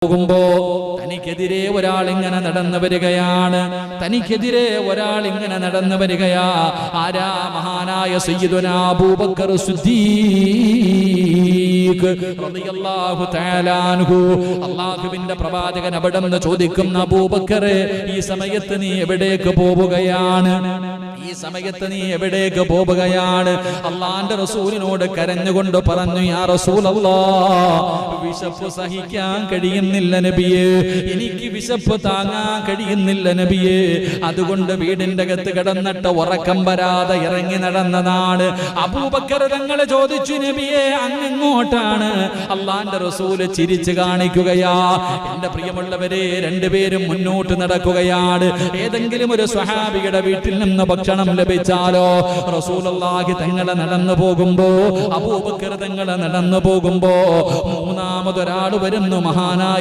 പോകുമ്പോ തനിക്കെതിരെ ഒരാൾ ഇങ്ങനെ നടന്നു വരികയാണ്. തനിക്കെതിരെ ഒരാൾ ഇങ്ങനെ നടന്നു വരികയാ. ആരാ? മഹാനായ സയ്യിദുനാ അബൂബക്കർ സിദ്ദീഖ് റളിയല്ലാഹു തആല അൻഹു. അല്ലാഹുവിന്റെ പ്രവാചകൻ അവിടെന്ന് ചോദിക്കും, അബൂബക്കറെ, ഈ സമയത്ത് നീ എവിടേക്ക് പോവുകയാണ്? ഈ സമയത്ത് നീ എവിടേക്ക് പോവുകയാണ്? അല്ലാഹുവിന്റെ റസൂലിനോട് കരഞ്ഞുകൊണ്ട് പറഞ്ഞു, യാ റസൂലല്ലാഹ്, വിശപ്പ് സഹിക്കാൻ കഴിയുന്നില്ല നബിയേ, എനിക്ക് വിശപ്പ് താങ്ങാൻ കഴിയുന്നില്ല നബിയേ. അതുകൊണ്ട് വീടിന്റെ അകത്ത് കിടന്നിട്ട് ഉറക്കം വരാതെ ഇറങ്ങി നടന്നതാണ്. അബൂബക്കർ തങ്ങളെ ചോദിച്ചു, നബിയേ അങ്ങെങ്ങോട്ടാണ്? അല്ലാഹുവിന്റെ റസൂല് ചിരിച്ചു കാണിക്കുകയാ. എന്റെ പ്രിയമുള്ളവരെ, രണ്ടുപേരും മുന്നോട്ട് നടക്കുകയാണ്. ഏതെങ്കിലും ഒരു സ്വഹാബിയുടെ വീട്ടിൽ നിന്ന് ഭക്ഷണം ലഭിച്ചാലോ, റസൂലുള്ളാഹി തങ്ങളെ നടന്നു പോകുമ്പോ, അബൂബക്കർ തങ്ങളെ നടന്നു പോകുമ്പോ മൂന്നാമതൊരാൾ വരുന്നു. മഹാനായ